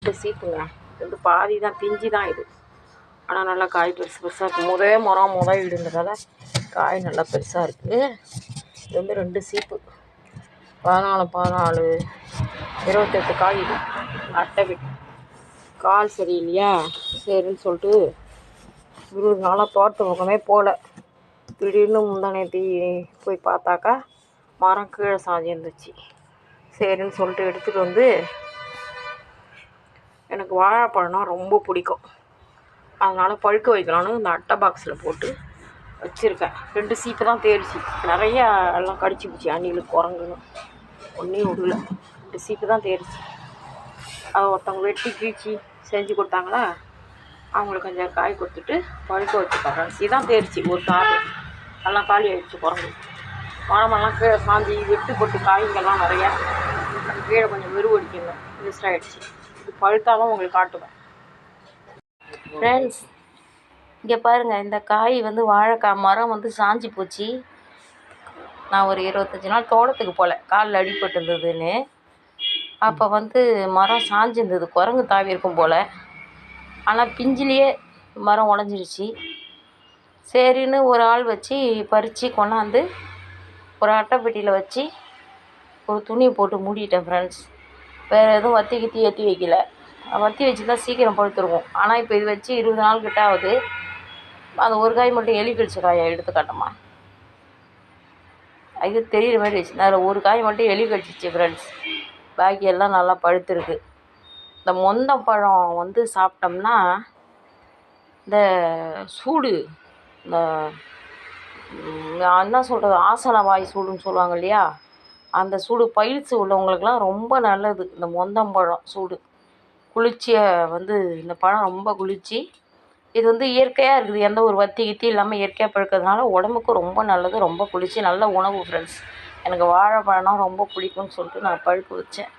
2 சீப்புங்க. இது வந்து பாதி தான், பிஞ்சு தான் இது. ஆனால் நல்லா காய் பெருசு பெருசாக இருக்குது. முதல் ஈடுன்றதால காய் நல்லா பெருசாக இருக்குது. இது வந்து 2 சீப்பு, 14 28 காய். இது அட்டை வெட்டி கால் சரியில்லையா, சரின்னு சொல்லிட்டு 20 நாளாக தோட்ட பக்கமே போகல. திடீர்னு முந்தானேத்தி போய் பார்த்தாக்கா மரம் கீழே சாஞ்சிருந்துச்சு. சரின்னு சொல்லிட்டு எடுத்துகிட்டு வந்து, எனக்கு வாழைப்பழம்னா ரொம்ப பிடிக்கும், அதனால் பழுக்க வைக்கலான்னு இந்த அட்டை பாக்ஸில் போட்டு வச்சுருக்கேன். 2 சீப்பு தான் தேடிச்சு, நிறையா எல்லாம் கடிச்சு பிடிச்சி அணிலுக்கு குரங்குன்னு ஒன்றையும் விடல. 2 சீப்பு தான் தேடிச்சு. அதை ஒருத்தவங்க வெட்டி கீழ்ச்சி செஞ்சு கொடுத்தாங்களா, அவங்களுக்கு கொஞ்சம் காய் கொடுத்துட்டு பழுக்க வச்சுப்பாங்க. இதுதான் தேடிச்சு. ஒரு காய் எல்லாம் காலி ஆகிடுச்சு குரங்கு. மரமெல்லாம் கீழே சாஞ்சி வெட்டு போட்டு காய்கள்லாம் நிறையா கீழே கொஞ்சம் வெறுவடிக்குங்க, வேஸ்ட் ஆகிடுச்சு. இது பழுத்தாலும் உங்களுக்கு காட்டுவேன் ஃப்ரெண்ட்ஸ். இங்கே பாருங்கள், இந்த காய் வந்து வாழைக்காய் மரம் வந்து சாஞ்சி போச்சு. நான் ஒரு 25 நாள் தோட்டத்துக்கு போகல, காலில் அடிபட்டு இருந்ததுன்னு. அப்போ வந்து மரம் சாஞ்சிருந்தது, குரங்கு தாவி இருக்கும் போல். ஆனால் பிஞ்சிலேயே மரம் உடஞ்சிருச்சு. சரின்னு ஒரு ஆள் வச்சு பறித்து கொண்டாந்து ஒரு அட்டைப்பெட்டியில் வச்சு ஒரு துணியை போட்டு மூடிட்டேன் ஃப்ரெண்ட்ஸ். வேறு எதுவும் வத்தி கித்தி ஏற்றி வைக்கல. வத்தி வச்சுருந்தா சீக்கிரம் பழுத்துருக்கும். ஆனால் இப்போ இது வச்சு 20 நாள் கிட்ட ஆகுது. அந்த ஒரு காய் மட்டும் எலி கடிச்ச காயை எடுத்து காட்டமா, அது தெரிகிற மாதிரி வச்சு அதில் ஒரு காய் மட்டும் எலி கடிச்சிச்சு ஃப்ரெண்ட்ஸ். பாக்கி எல்லாம் நல்லா பழுத்துருக்கு. இந்த மொந்தப்பழம் வந்து சாப்பிட்டோம்னா இந்த சூடு, இந்த என்ன சொல்கிறது, ஆசன வாய் சூடுன்னு சொல்லுவாங்க இல்லையா, அந்த சூடு பயிற்சி உள்ளவங்களுக்கெல்லாம் ரொம்ப நல்லது. இந்த மொந்தம்பழம் சூடு குளிர்ச்சியை வந்து, இந்த பழம் ரொம்ப குளிர்ச்சி. இது வந்து இயற்கையாக இருக்குது, எந்த ஒரு வத்தி கித்தி இல்லாமல் இயற்கையாக பழுக்கிறதுனால உடம்புக்கு ரொம்ப நல்லது, ரொம்ப குளிர்ச்சி, நல்ல உணவு ஃப்ரெண்ட்ஸ். எனக்கு வாழைப்பழம்னா ரொம்ப பிடிக்கும்னு சொல்லிட்டு நான் பழுக்க வச்சேன்.